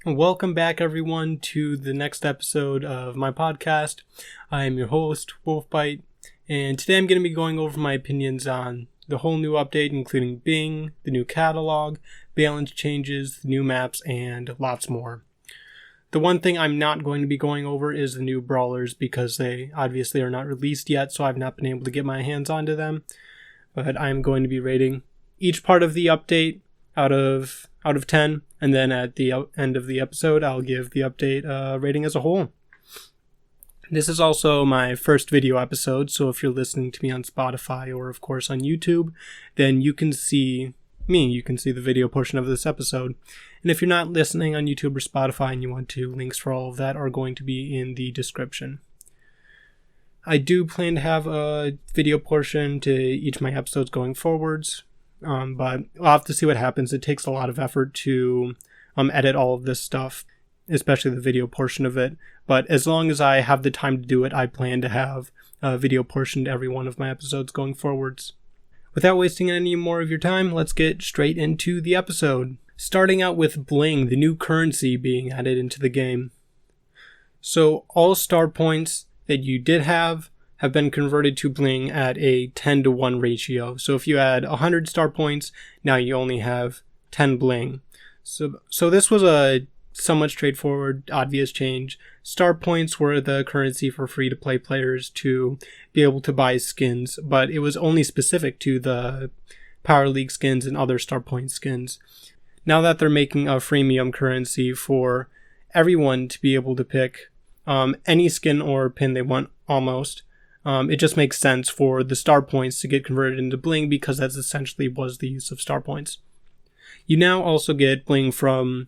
Welcome back, everyone, to the next episode of my podcast. I am your host, Wolfbite, and today I'm going to be going over my opinions on the whole new update, including Bing, the new catalog, balance changes, the new maps, and lots more. The one thing I'm not going to be going over is the new brawlers because they obviously are not released yet, so I've not been able to get my hands onto them. But I'm going to be rating each part of the update out of 10, and then at the end of the episode, I'll give the update rating as a whole. This is also my first video episode, so if you're listening to me on Spotify or, of course, on YouTube, then you can see me. You can see the video portion of this episode. And if you're not listening on YouTube or Spotify and you want to, links for all of that are going to be in the description. I do plan to have a video portion to each of my episodes going forwards. But I'll have to see what happens. It takes a lot of effort to edit all of this stuff, especially the video portion of it. But as long as I have the time to do it, I plan to have a video portion to every one of my episodes going forwards. Without wasting any more of your time, let's get straight into the episode. Starting out with Bling, the new currency being added into the game. So all star points that you did have been converted to Bling at a 10-to-1 ratio. So if you had 100 star points, now you only have 10 Bling. So this was a somewhat straightforward, obvious change. Star points were the currency for free-to-play players to be able to buy skins, but it was only specific to the Power League skins and other star point skins. Now that they're making a freemium currency for everyone to be able to pick any skin or pin they want almost, it just makes sense for the star points to get converted into Bling because that's essentially was the use of star points. You now also get Bling from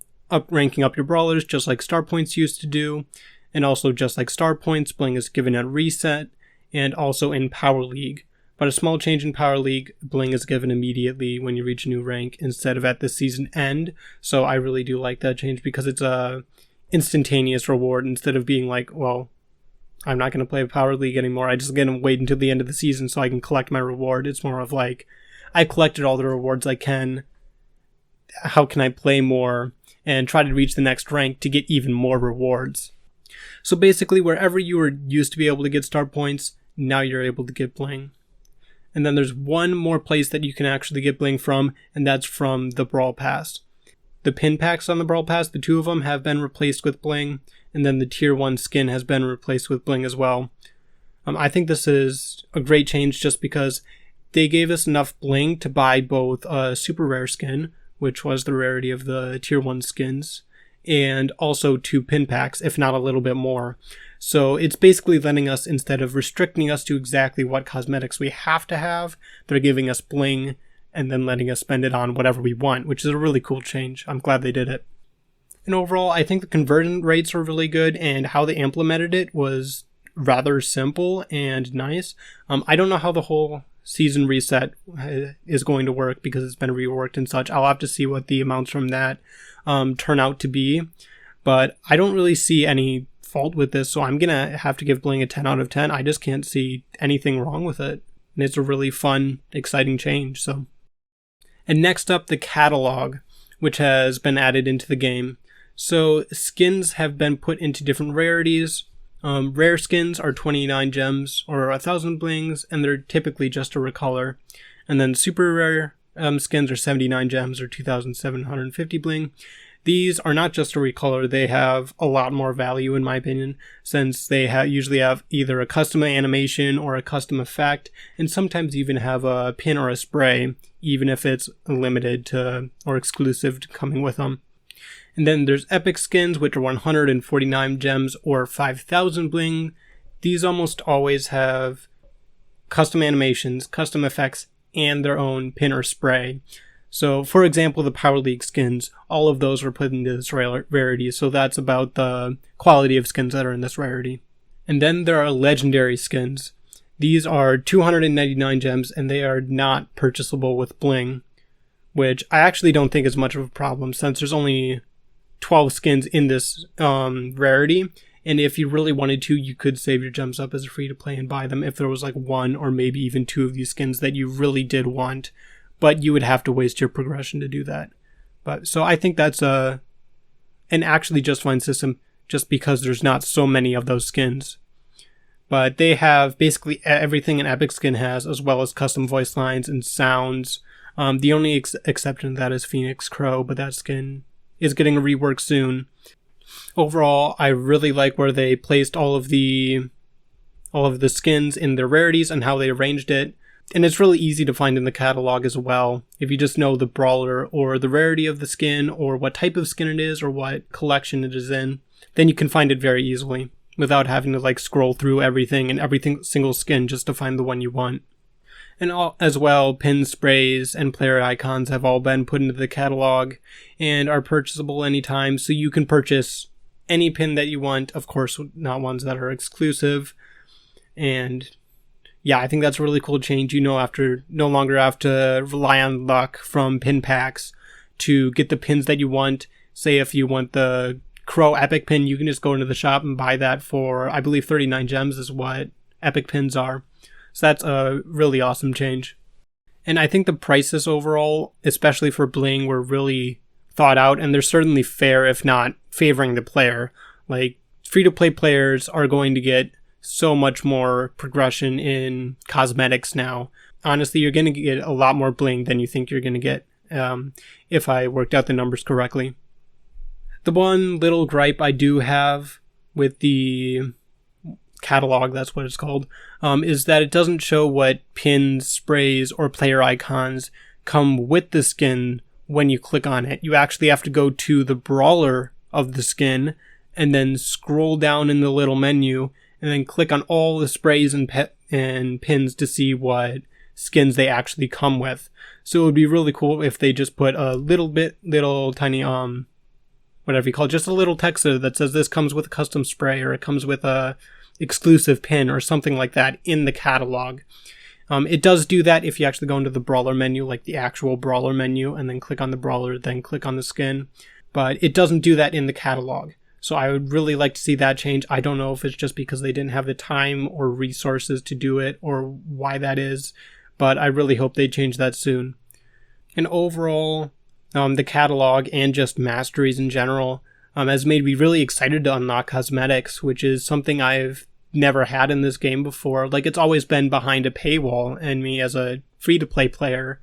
ranking up your brawlers just like star points used to do, and also just like star points, Bling is given at reset and also in Power League. But a small change in Power League, Bling is given immediately when you reach a new rank instead of at the season end. So I really do like that change because it's a instantaneous reward instead of being like, well, I'm not going to play Power League anymore. I just going to wait until the end of the season so I can collect my reward. It's more of like, I collected all the rewards I can. How can I play more and try to reach the next rank to get even more rewards? So basically, wherever you were used to be able to get star points, now you're able to get Bling. And then there's one more place that you can actually get Bling from, and that's from the Brawl Pass. The pin packs on the Brawl Pass, the two of them have been replaced with Bling, and then the Tier 1 skin has been replaced with Bling as well. I think this is a great change just because they gave us enough Bling to buy both a super rare skin, which was the rarity of the Tier 1 skins, and also 2 pin packs, if not a little bit more. So it's basically letting us, instead of restricting us to exactly what cosmetics we have to have, they're giving us Bling and then letting us spend it on whatever we want, which is a really cool change. I'm glad they did it. And overall, I think the conversion rates were really good, and how they implemented it was rather simple and nice. I don't know how the whole season reset is going to work because it's been reworked and such. I'll have to see what the amounts from that turn out to be, but I don't really see any fault with this, so I'm gonna have to give Bling a 10 out of 10. I just can't see anything wrong with it, and it's a really fun, exciting change. So, and next up, the catalog, which has been added into the game. So skins have been put into different rarities. Rare skins are 29 gems or 1,000 blings, and they're typically just a recolor. And then super rare skins are 79 gems or 2,750 bling. These are not just a recolor, they have a lot more value in my opinion, since they usually have either a custom animation or a custom effect, and sometimes even have a pin or a spray, even if it's limited to or exclusive to coming with them. And then there's epic skins, which are 149 gems or 5,000 bling. These almost always have custom animations, custom effects, and their own pin or spray. So, for example, the Power League skins, all of those were put into this rarity, so that's about the quality of skins that are in this rarity. And then there are legendary skins. These are 299 gems, and they are not purchasable with Bling, which I actually don't think is much of a problem, since there's only 12 skins in this rarity, and if you really wanted to, you could save your gems up as a free-to-play and buy them if there was like one or maybe even two of these skins that you really did want, but you would have to waste your progression to do that. But so I think that's a an actually just fine system just because there's not so many of those skins. But they have basically everything an Epic skin has, as well as custom voice lines and sounds. The only exception to that is Phoenix Crow, but that skin is getting a rework soon. Overall, I really like where they placed all of the skins in their rarities and how they arranged it. And it's really easy to find in the catalog as well. If you just know the brawler or the rarity of the skin or what type of skin it is or what collection it is in, then you can find it very easily without having to scroll through everything and every single skin just to find the one you want. And as well, pin sprays and player icons have all been put into the catalog and are purchasable anytime, so you can purchase any pin that you want, of course not ones that are exclusive. And yeah, I think that's a really cool change. You no longer have to rely on luck from pin packs to get the pins that you want. Say if you want the Crow Epic pin, you can just go into the shop and buy that for, I believe, 39 gems is what Epic pins are. So that's a really awesome change. And I think the prices overall, especially for Bling, were really thought out, and they're certainly fair, if not favoring the player. Free-to-play players are going to get so much more progression in cosmetics now. Honestly, you're going to get a lot more Bling than you think you're going to get, if I worked out the numbers correctly. The one little gripe I do have with the catalog, that's what it's called, is that it doesn't show what pins, sprays, or player icons come with the skin when you click on it. You actually have to go to the brawler of the skin and then scroll down in the little menu and then click on all the sprays and pins to see what skins they actually come with. So it would be really cool if they just put a little tiny whatever you call it, just a little text there that says this comes with a custom spray or it comes with a exclusive pin or something like that in the catalog. It does do that if you actually go into the brawler menu, like the actual brawler menu, and then click on the brawler, then click on the skin. But it doesn't do that in the catalog. So I would really like to see that change. I don't know if it's just because they didn't have the time or resources to do it or why that is, but I really hope they change that soon. And overall, the catalog and just masteries in general has made me really excited to unlock cosmetics, which is something I've never had in this game before. It's always been behind a paywall, and me as a free-to-play player,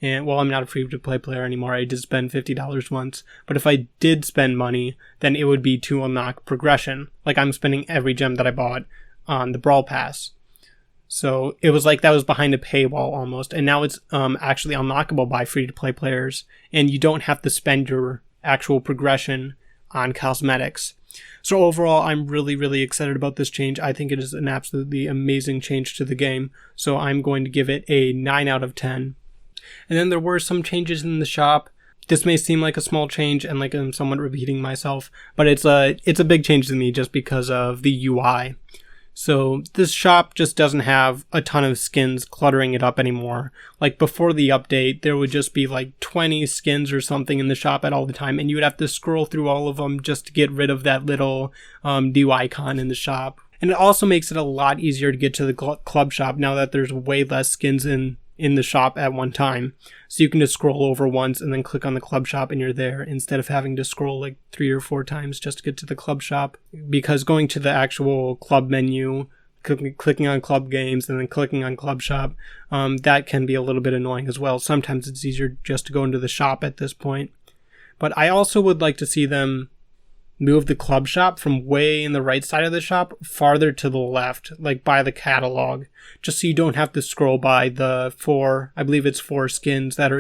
and well, I'm not a free-to-play player anymore, I did spend $50 once, but if I did spend money, then it would be to unlock progression. I'm spending every gem that I bought on the Brawl Pass. So it was that was behind a paywall almost, and now it's actually unlockable by free-to-play players, and you don't have to spend your actual progression on cosmetics. So overall, I'm really, really excited about this change. I think it is an absolutely amazing change to the game, so I'm going to give it a 9 out of 10. And then there were some changes in the shop. This may seem like a small change and I'm somewhat repeating myself, but it's a big change to me just because of the UI. So this shop just doesn't have a ton of skins cluttering it up anymore. Before the update, there would just be 20 skins or something in the shop at all the time, and you would have to scroll through all of them just to get rid of that little new icon in the shop. And it also makes it a lot easier to get to the club shop now that there's way less skins in the shop at one time. So you can just scroll over once and then click on the club shop and you're there, instead of having to scroll 3 or 4 times just to get to the club shop. Because going to the actual club menu, clicking on club games and then clicking on club shop, that can be a little bit annoying as well. Sometimes it's easier just to go into the shop at this point. But I also would like to see them move the club shop from way in the right side of the shop farther to the left, by the catalog, just so you don't have to scroll by the 4 skins that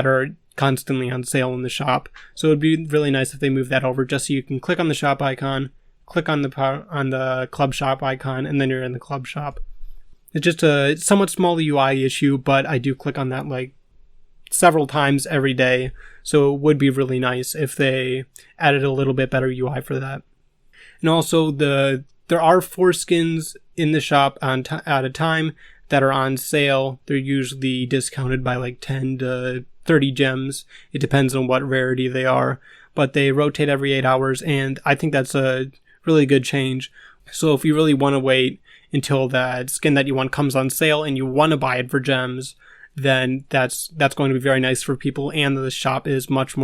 are constantly on sale in the shop. So it would be really nice if they move that over, just so you can click on the shop icon, click on the club shop icon, and then you're in the club shop. It's just a somewhat small UI issue, but I do click on that several times every day, so it would be really nice if they added a little bit better UI for that. And also, there are 4 skins in the shop at a time that are on sale. They're usually discounted by 10 to 30 gems. It depends on what rarity they are, but they rotate every 8 hours, and I think that's a really good change. So if you really want to wait until that skin that you want comes on sale and you want to buy it for gems, then that's going to be very nice for people, and the shop is much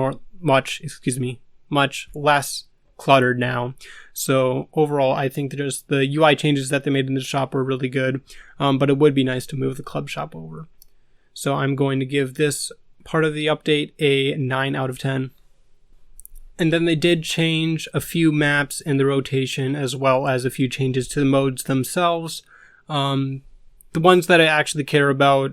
much less cluttered now. So overall, I think just the UI changes that they made in the shop were really good, but it would be nice to move the club shop over. So I'm going to give this part of the update a 9 out of 10. And then they did change a few maps in the rotation, as well as a few changes to the modes themselves. The ones that I actually care about,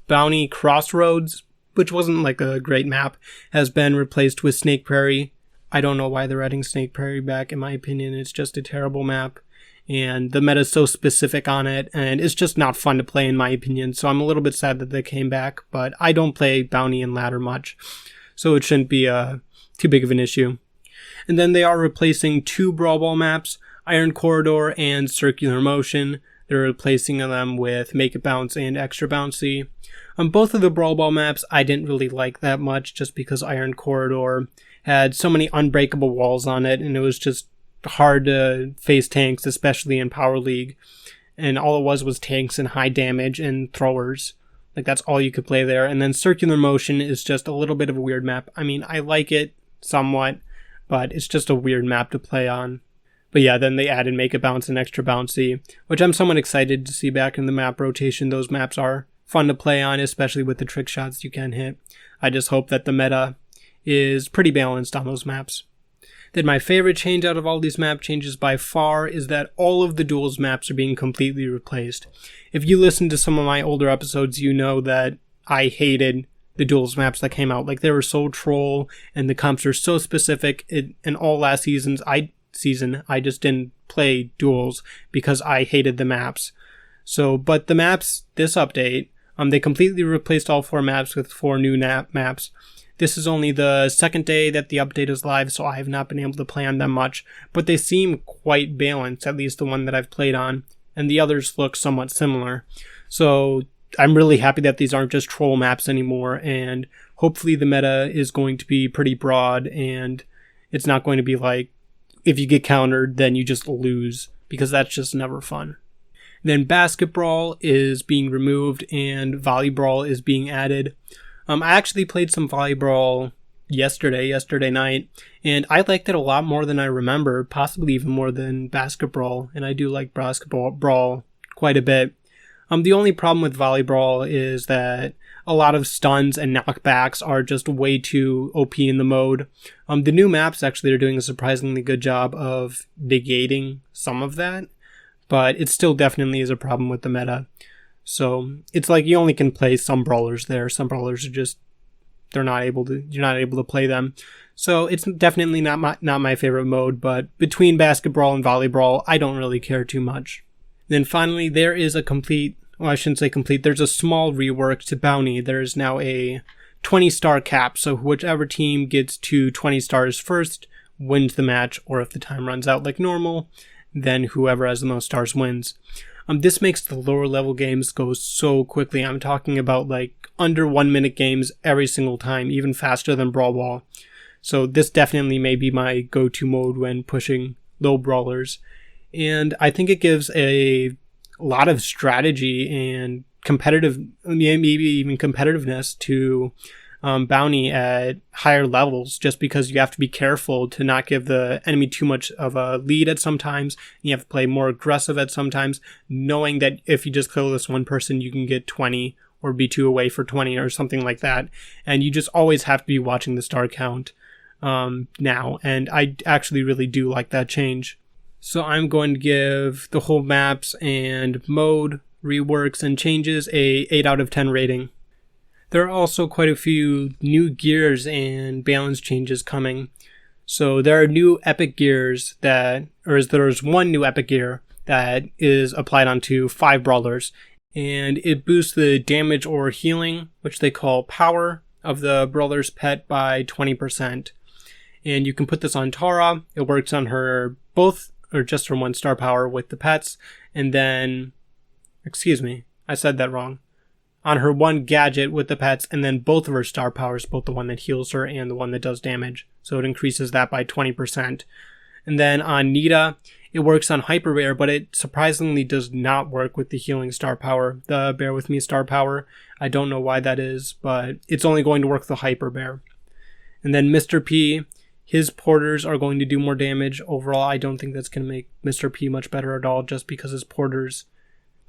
Bounty Crossroads, which wasn't like a great map, has been replaced with Snake Prairie. I don't know why they're adding Snake Prairie back. In my opinion, it's just a terrible map. And the meta is so specific on it, and it's just not fun to play in my opinion. So I'm a little bit sad that they came back, but I don't play Bounty and Ladder much, so it shouldn't be too big of an issue. And then they are replacing 2 Brawl Ball maps, Iron Corridor and Circular Motion. They're replacing them with Make It Bounce and Extra Bouncy. Both of the Brawl Ball maps I didn't really like that much, just because Iron Corridor had so many unbreakable walls on it, and it was just hard to face tanks, especially in Power League. And all it was tanks and high damage and throwers. Like, that's all you could play there. And then Circular Motion is just a little bit of a weird map. I mean, I like it somewhat, but it's just a weird map to play on. But yeah, then they added Make It Bounce and Extra Bouncy, which I'm somewhat excited to see back in the map rotation. Those maps are fun to play on, especially with the trick shots you can hit. I just hope that the meta is pretty balanced on those maps. Then my favorite change out of all these map changes by far is that all of the duels maps are being completely replaced. If you listen to some of my older episodes, you know that I hated the duels maps that came out. Like, they were so troll, and the comps are so specific. In all last season, I just didn't play duels because I hated the maps. So, but the maps, this update, they completely replaced all 4 maps with 4 new maps. This is only the second day that the update is live, so I have not been able to play on them much, but they seem quite balanced, at least the one that I've played on, and the others look somewhat similar. So I'm really happy that these aren't just troll maps anymore, and hopefully the meta is going to be pretty broad, and it's not going to be like, if you get countered, then you just lose, because that's just never fun. Then Basketball is being removed, and Volleyball is being added. I actually played some Volleyball yesterday night, and I liked it a lot more than I remember, possibly even more than Basketball, and I do like Brawl quite a bit. The only problem with Volleyball is that a lot of stuns and knockbacks are just way too OP in the mode. The new maps actually are doing a surprisingly good job of negating some of that, but it still definitely is a problem with the meta. So it's like you only can play some brawlers there. Some brawlers are just, you're not able to play them. So it's definitely not my favorite mode, but between Basketball and Volleyball, I don't really care too much. Then finally, there is a there's a small rework to Bounty. There's now a 20-star cap, so whichever team gets to 20 stars first wins the match, or if the time runs out like normal, then whoever has the most stars wins. This makes the lower level games go so quickly. I'm talking about like under 1 minute games every single time, even faster than Brawl Ball. So this definitely may be my go-to mode when pushing low brawlers. And I think it gives a lot of strategy and maybe even competitiveness to Bounty at higher levels, just because you have to be careful to not give the enemy too much of a lead at some times. You have to play more aggressive at some times, knowing that if you just kill this one person, you can get 20 or be 2 away for 20 or something like that. And you just always have to be watching the star count now. And I actually really do like that change. So I'm going to give the whole maps and mode reworks and changes a 8 out of 10 rating. There are also quite a few new gears and balance changes coming. So there are new epic gears there's one new epic gear that is applied onto 5 brawlers, and it boosts the damage or healing, which they call power, of the brawler's pet by 20%. And you can put this on Tara. It works on her both, or just her 1-star power with the pets, and then, I said that wrong. On her 1 gadget with the pets, and then both of her star powers, both the one that heals her and the one that does damage. So it increases that by 20%. And then on Nita, it works on Hyper Bear, but it surprisingly does not work with the healing star power, the Bear With Me star power. I don't know why that is, but it's only going to work with the Hyper Bear. And then Mr. P, His porters are going to do more damage. Overall, I don't think that's going to make Mr. P much better at all, just because his porters,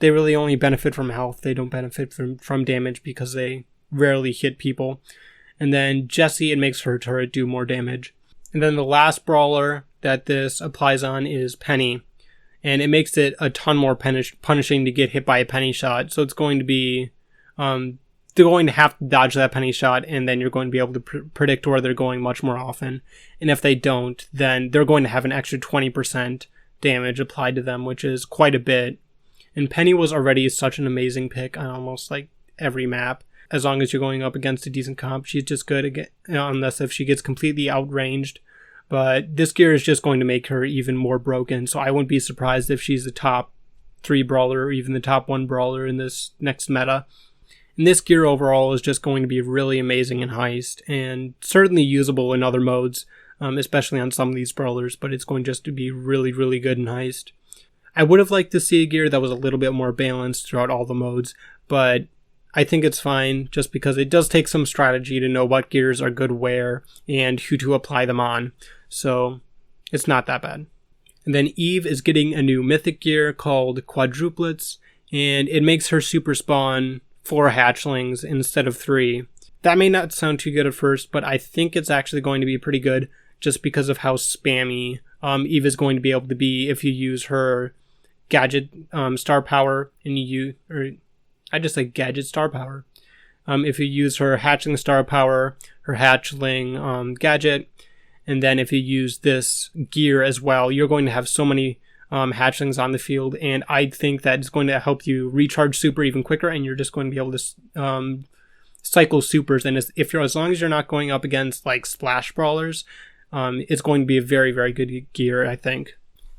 they really only benefit from health. They don't benefit from damage because they rarely hit people. And then Jessie, it makes her turret do more damage. And then the last brawler that this applies on is Penny. And it makes it a ton more punishing to get hit by a penny shot. So it's going to be, they're going to have to dodge that penny shot, and then you're going to be able to predict where they're going much more often. And if they don't, then they're going to have an extra 20% damage applied to them, which is quite a bit. And Penny was already such an amazing pick on almost like every map. As long as you're going up against a decent comp, she's just good again, unless if she gets completely outranged. But this gear is just going to make her even more broken, so I wouldn't be surprised if she's the top 3 brawler or even the top 1 brawler in this next meta. And this gear overall is just going to be really amazing in Heist, and certainly usable in other modes, especially on some of these brawlers, but it's going just to be really, really good in Heist. I would have liked to see a gear that was a little bit more balanced throughout all the modes, but I think it's fine just because it does take some strategy to know what gears are good where and who to apply them on. So it's not that bad. And then Eve is getting a new mythic gear called Quadruplets, and it makes her super spawn 4 hatchlings instead of 3. That may not sound too good at first, but I think it's actually going to be pretty good just because of how spammy Eve is going to be able to be if you use her gadget star power and gadget star power. If you use her hatchling star power, her hatchling gadget, and then if you use this gear as well, you're going to have so many hatchlings on the field, and I think that it's going to help you recharge super even quicker, and you're just going to be able to cycle supers. And as long as you're not going up against like splash brawlers, it's going to be a very, very good gear, I think.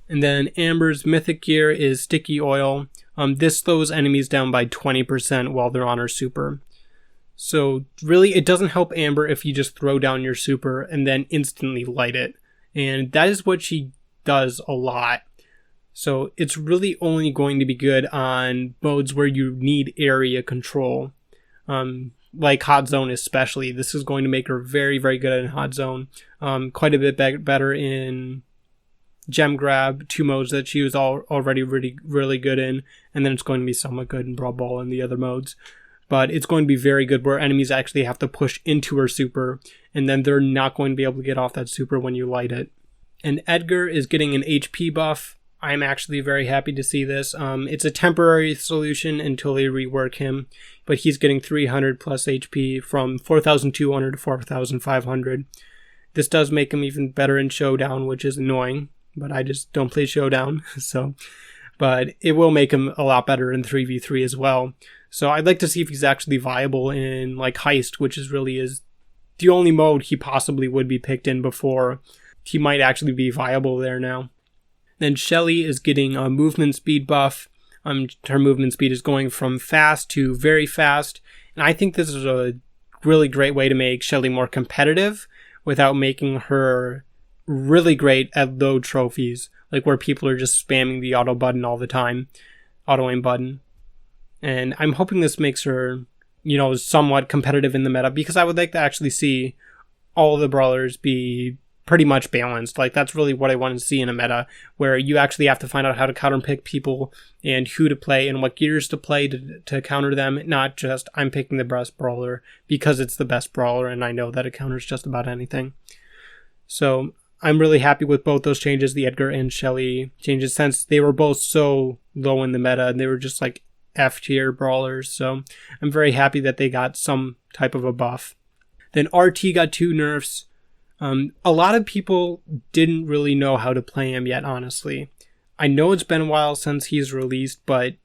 And then Amber's mythic gear is Sticky Oil. This slows enemies down by 20% while they're on her super. So really, it doesn't help Amber if you just throw down your super and then instantly light it. And that is what she does a lot. So it's really only going to be good on modes where you need area control. Like Hot Zone especially. This is going to make her very, very good in Hot Zone. Quite a bit better in Gem Grab, 2 modes that she was already really, really good in. And then it's going to be somewhat good in Brawl Ball and the other modes. But it's going to be very good where enemies actually have to push into her super, and then they're not going to be able to get off that super when you light it. And Edgar is getting an HP buff. I'm actually very happy to see this. It's a temporary solution until they rework him, but he's getting 300 plus HP from 4,200 to 4,500. This does make him even better in Showdown, which is annoying, but I just don't play Showdown, so... But it will make him a lot better in 3v3 as well. So I'd like to see if he's actually viable in like Heist, which is the only mode he possibly would be picked in before. He might actually be viable there now. Then Shelly is getting a movement speed buff. Her movement speed is going from fast to very fast. And I think this is a really great way to make Shelly more competitive without making her really great at low trophies, like where people are just spamming the auto button all the time, auto aim button. And I'm hoping this makes her, somewhat competitive in the meta, because I would like to actually see all of the brawlers be pretty much balanced. Like, that's really what I want to see in a meta, where you actually have to find out how to counter pick people and who to play and what gears to play to counter them, not just I'm picking the best brawler because it's the best brawler and I know that it counters just about anything. So I'm really happy with both those changes, the Edgar and Shelly changes, since they were both so low in the meta and they were just like F tier brawlers. So I'm very happy that they got some type of a buff. Then RT got 2 nerfs. A lot of people didn't really know how to play him yet, honestly. I know it's been a while since he's released, but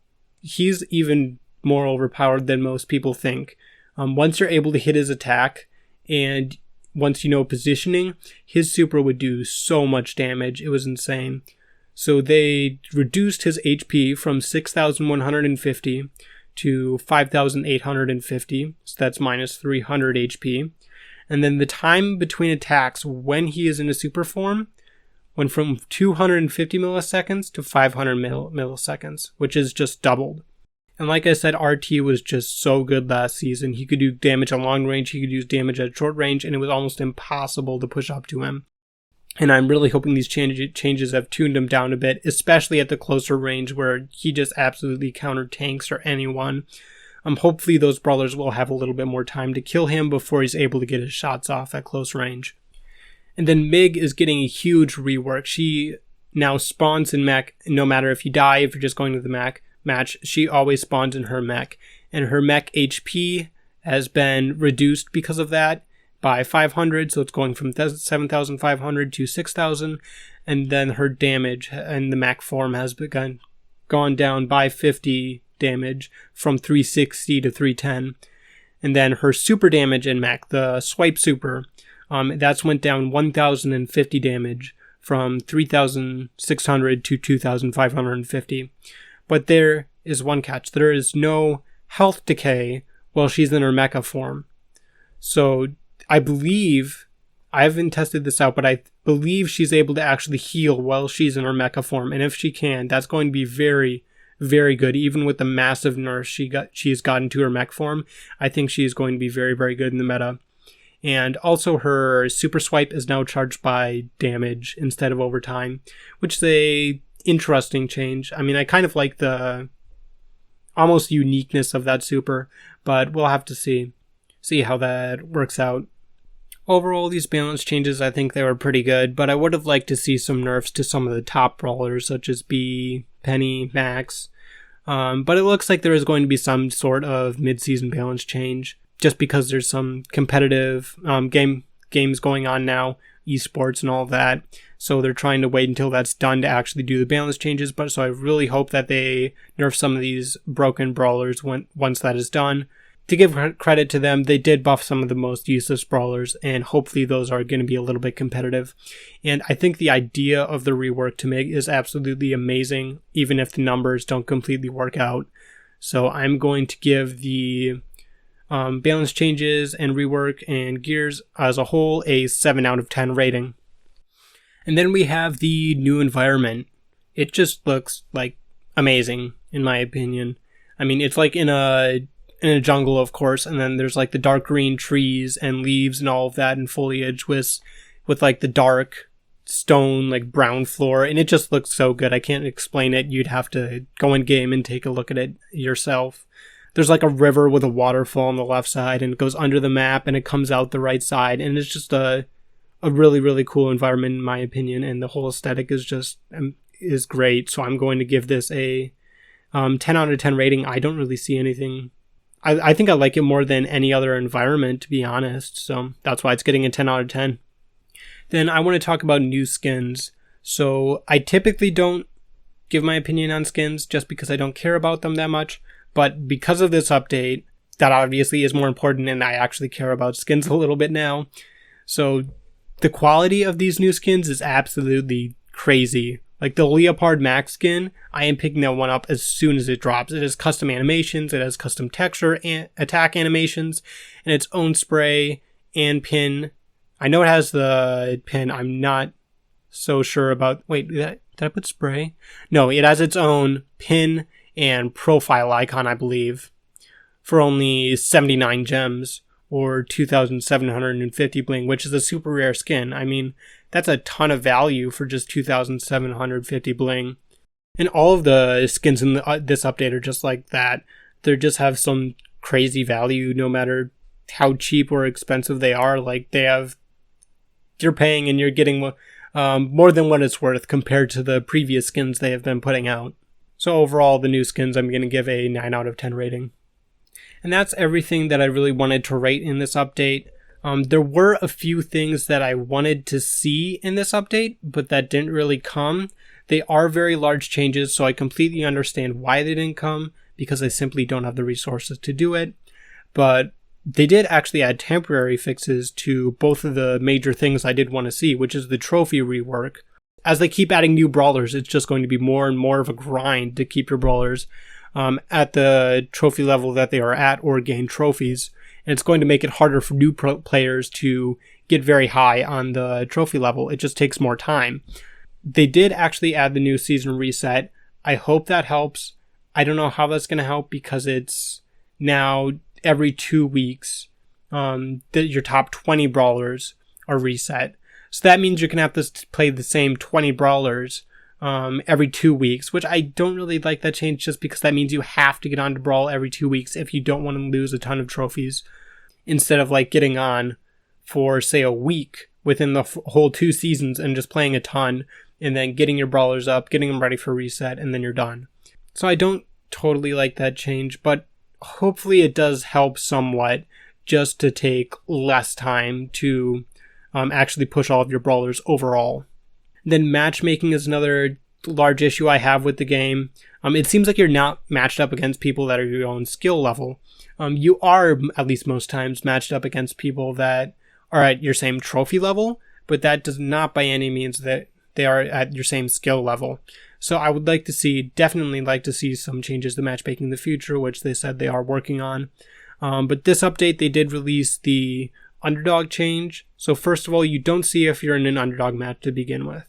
he's even more overpowered than most people think. Once you're able to hit his attack, and once you know positioning, his super would do so much damage. It was insane. So they reduced his HP from 6,150 to 5,850. So that's minus 300 HP. And then the time between attacks when he is in a super form went from 250 milliseconds to 500 milliseconds, which is just doubled. And like I said, RT was just so good last season. He could do damage on long range, he could do damage at short range, and it was almost impossible to push up to him. And I'm really hoping these changes have tuned him down a bit, especially at the closer range where he just absolutely counter tanks or anyone. Hopefully those brawlers will have a little bit more time to kill him before he's able to get his shots off at close range. And then Mig is getting a huge rework. She now spawns in mech, no matter if you die, if you're just going to the match, she always spawns in her mech. And her mech HP has been reduced because of that by 500, so it's going from 7,500 to 6,000. And then her damage in the mech form has gone down by 50 damage from 360 to 310. And then her super damage in mech, the swipe super, that's went down 1,050 damage from 3,600 to 2,550. But there is one catch. There is no health decay while she's in her mecha form. So I believe, I haven't tested this out, but I believe she's able to actually heal while she's in her mecha form. And if she can, that's going to be very, very good. Even with the massive nerfs she's gotten to her mech form, I think she is going to be very, very good in the meta. And also her super swipe is now charged by damage instead of overtime, which is a interesting change. I mean, I kind of like the almost uniqueness of that super, but we'll have to see how that works out. Overall, these balance changes, I think they were pretty good, but I would have liked to see some nerfs to some of the top brawlers, such as Bee, Penny, Max. But it looks like there is going to be some sort of mid-season balance change, just because there's some competitive games going on now, esports and all of that. So they're trying to wait until that's done to actually do the balance changes. But so I really hope that they nerf some of these broken brawlers once that is done. To give credit to them, they did buff some of the most useless brawlers, and hopefully those are going to be a little bit competitive. And I think the idea of the rework to Mig is absolutely amazing, even if the numbers don't completely work out. So I'm going to give the balance changes and rework and gears as a whole a 7 out of 10 rating. And then we have the new environment. It just looks like amazing, in my opinion. I mean, it's like in a jungle, of course, and then there's like the dark green trees and leaves and all of that and foliage with like the dark stone, like brown floor, and it just looks so good. I can't explain it. You'd have to go in game and take a look at it yourself. There's like a river with a waterfall on the left side, and it goes under the map and it comes out the right side, and it's just a really, really cool environment in my opinion, and the whole aesthetic is great. So I'm going to give this a 10 out of 10 rating. I don't really see anything. I think I like it more than any other environment, to be honest. So that's why it's getting a 10 out of 10. Then I want to talk about new skins. So I typically don't give my opinion on skins just because I don't care about them that much. But because of this update, that obviously is more important, and I actually care about skins a little bit now. So the quality of these new skins is absolutely crazy. Like the Leopard Max skin, I am picking that one up as soon as it drops. It has custom animations, it has custom texture and attack animations, and its own spray and pin. I know it has the pin. I'm not so sure about... Wait, did I put spray? No, it has its own pin and profile icon, I believe, for only 79 gems or 2,750 bling, which is a super rare skin. I mean, that's a ton of value for just 2,750 bling. And all of the skins in this update are just like that. They just have some crazy value no matter how cheap or expensive they are. Like you're paying and you're getting more than what it's worth compared to the previous skins they have been putting out. So overall, the new skins, I'm going to give a 9 out of 10 rating. And that's everything that I really wanted to rate in this update. There were a few things that I wanted to see in this update, but that didn't really come. They are very large changes, so I completely understand why they didn't come, because I simply don't have the resources to do it. But they did actually add temporary fixes to both of the major things I did want to see, which is the trophy rework. As they keep adding new brawlers, it's just going to be more and more of a grind to keep your brawlers at the trophy level that they are at or gain trophies. And it's going to make it harder for new players to get very high on the trophy level. It just takes more time. They did actually add the new season reset. I hope that helps. I don't know how that's going to help because it's now every 2 weeks that your top 20 brawlers are reset. So that means you're going to have to play the same 20 brawlers every 2 weeks, which I don't really like that change, just because that means you have to get on to Brawl every 2 weeks if you don't want to lose a ton of trophies, instead of like getting on for, say, a week within the whole 2 seasons and just playing a ton and then getting your brawlers up, getting them ready for reset, and then you're done. So I don't totally like that change, but hopefully it does help somewhat, just to take less time to actually push all of your brawlers overall. Then matchmaking is another large issue I have with the game. It seems like you're not matched up against people that are your own skill level. You are, at least most times, matched up against people that are at your same trophy level, but that does not by any means that they are at your same skill level. So I would definitely like to see some changes to matchmaking in the future, which they said they are working on. But this update, they did release the underdog change. So first of all, you don't see if you're in an underdog match to begin with.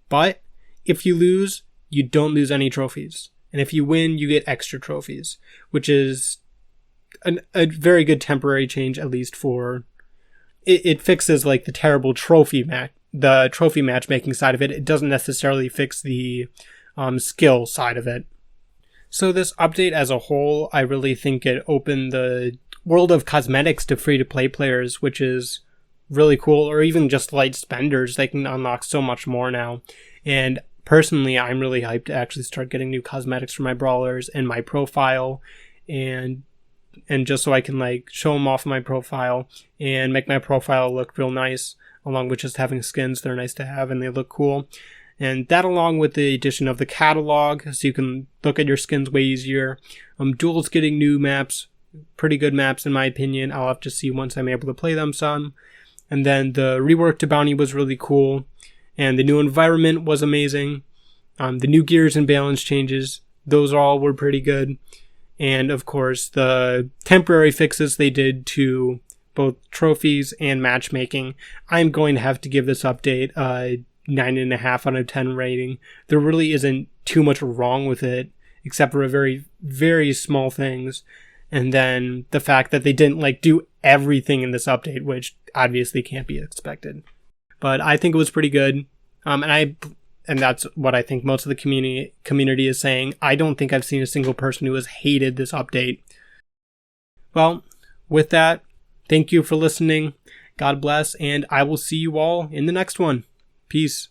But if you lose, you don't lose any trophies. And if you win, you get extra trophies, which is a very good temporary change, at least for... It fixes like the terrible trophy matchmaking side of it. It doesn't necessarily fix the skill side of it. So this update as a whole, I really think it opened the world of cosmetics to free-to-play players, which is really cool, or even just light spenders. They can unlock so much more now. And personally, I'm really hyped to actually start getting new cosmetics for my brawlers and my profile, and just so I can like show them off my profile and make my profile look real nice, along with just having skins. They're nice to have and they look cool. And that, along with the addition of the catalog, so you can look at your skins way easier. Duel's getting new maps, pretty good maps in my opinion. I'll have to see once I'm able to play them some. And then the rework to bounty was really cool, and the new environment was amazing. The new gears and balance changes, those all were pretty good. And of course, the temporary fixes they did to both trophies and matchmaking. I'm going to have to give this update a 9.5 out of 10 rating. There really isn't too much wrong with it, except for a very, very small things. And then the fact that they didn't like do everything in this update, which obviously can't be expected. But I think it was pretty good. And that's what I think most of the community is saying. I don't think I've seen a single person who has hated this update. Well, with that, thank you for listening. God bless, and I will see you all in the next one. Peace.